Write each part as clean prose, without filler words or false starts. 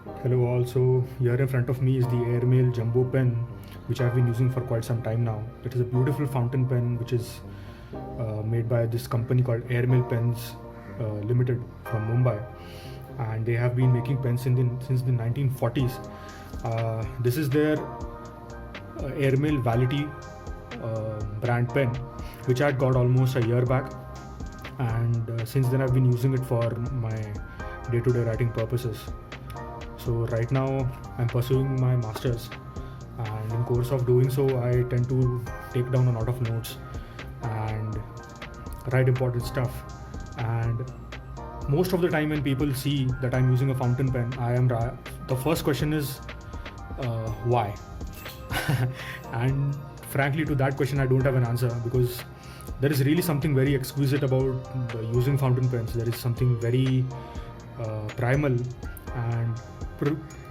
Hello all, so here in front of me is the Airmail Jumbo pen which I've been using for quite some time now. It is a beautiful fountain pen which is made by this company called Airmail Pens Limited from Mumbai, and they have been making pens since the 1940s. This is their Airmail Vality brand pen which I had got almost a year back, and since then I've been using it for my day-to-day writing purposes. So right now I'm pursuing my masters, and in course of doing so I tend to take down a lot of notes and write important stuff. And most of the time when people see that I'm using a fountain pen, the first question is why. And frankly, to that question I don't have an answer, because there is really something very exquisite about using fountain pens. There is something very primal and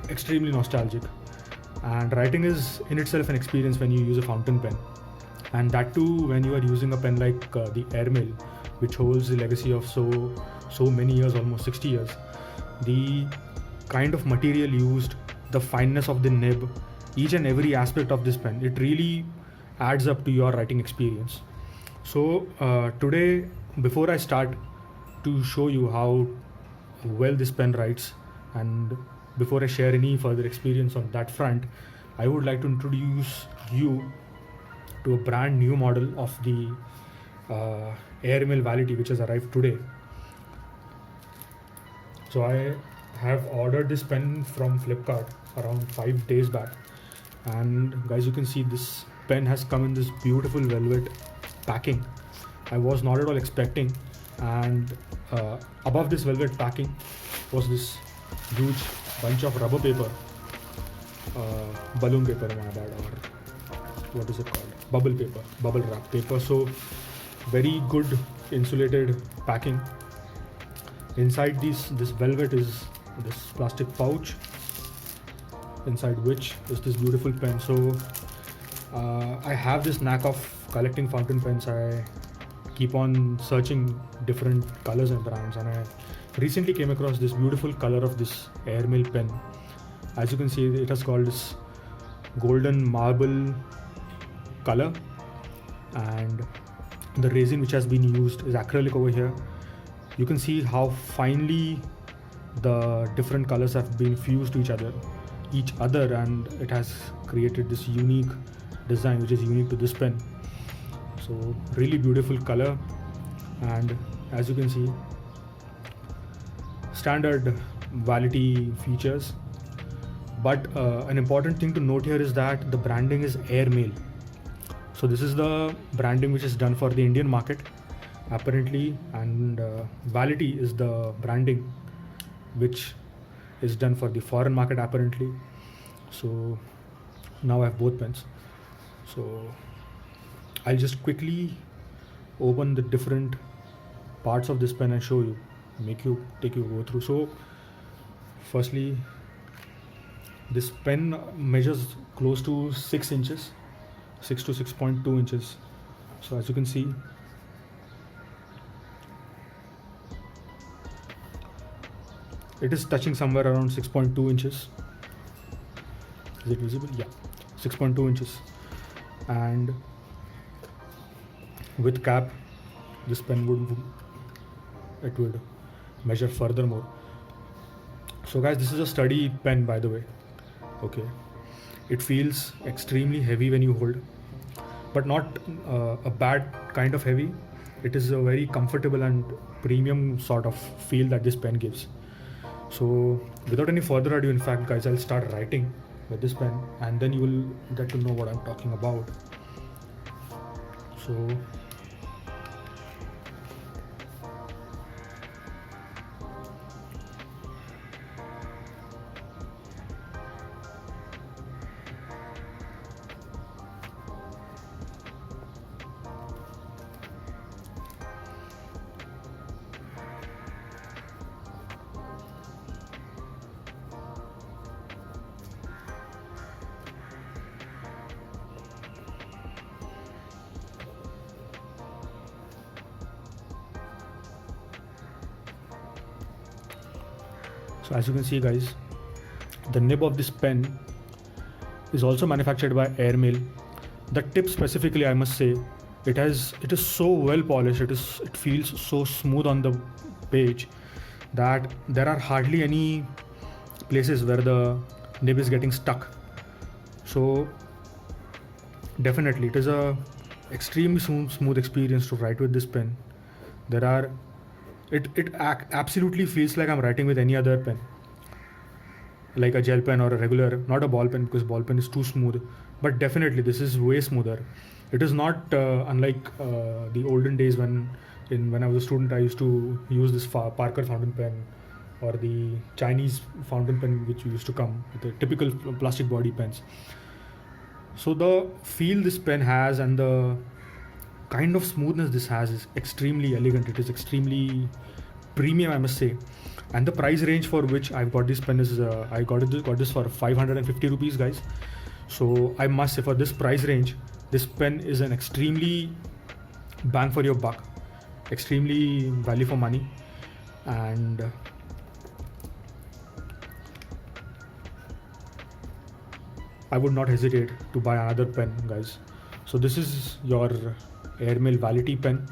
extremely nostalgic, and writing is in itself an experience when you use a fountain pen, and that too when you are using a pen like the Airmail, which holds the legacy of so many years, almost 60 years. The kind of material used, the fineness of the nib, each and every aspect of this pen, it really adds up to your writing experience. So today, before I start to show you how well this pen writes, and before I share any further experience on that front, I would like to introduce you to a brand new model of the Airmail Vality which has arrived today. So I have ordered this pen from Flipkart around 5 days back, and guys, you can see this pen has come in this beautiful velvet packing. I was not at all expecting, and above this velvet packing was this huge bunch of rubber paper, balloon paper, my bad, or what is it called, bubble paper, bubble wrap paper. So very good insulated packing. Inside this velvet is this plastic pouch, inside which is this beautiful pen. So I have this knack of collecting fountain pens. I keep on searching different colors and brands, and I recently came across this beautiful color of this Airmail pen. As you can see, it has called this golden marble color, and the resin which has been used is acrylic over here. You can see how finely the different colors have been fused to each other, and it has created this unique design which is unique to this pen. So really beautiful color, and as you can see, standard Vality features. But an important thing to note here is that the branding is Airmail. So this is the branding which is done for the Indian market apparently, and Vality is the branding which is done for the foreign market apparently. So now I have both pens. So I'll just quickly open the different parts of this pen and show you, take you go through. So firstly, this pen measures close to 6 inches, 6 to 6.2 inches. So as you can see, it is touching somewhere around 6.2 inches. Is it visible? Yeah, 6.2 inches. And with cap, this pen would measure furthermore. So guys, this is a sturdy pen, by the way. Okay, it feels extremely heavy when you hold, but not a bad kind of heavy. It is a very comfortable and premium sort of feel that this pen gives. So without any further ado, in fact guys, I'll start writing with this pen, and then you will get to know what I'm talking about. So as you can see guys, The nib of this pen is also manufactured by Airmail. The tip specifically, I must say, it is so well polished. It feels so smooth on the page that there are hardly any places where the nib is getting stuck. So definitely it is a extremely smooth experience to write with this pen. There are absolutely feels like I'm writing with any other pen, like a gel pen or a regular, not a ball pen, because ball pen is too smooth, but definitely this is way smoother. It is not unlike the olden days when I was a student. I used to use this Parker fountain pen or the Chinese fountain pen which used to come with the typical plastic body pens. So the feel this pen has and the kind of smoothness this has is extremely elegant. It is extremely premium, I must say. And the price range for which I've got this pen is I got this for 550 rupees, guys. So I must say, for this price range, this pen is an extremely bang for your buck, extremely value for money. And I would not hesitate to buy another pen, guys. So this is your Airmail Validity pen.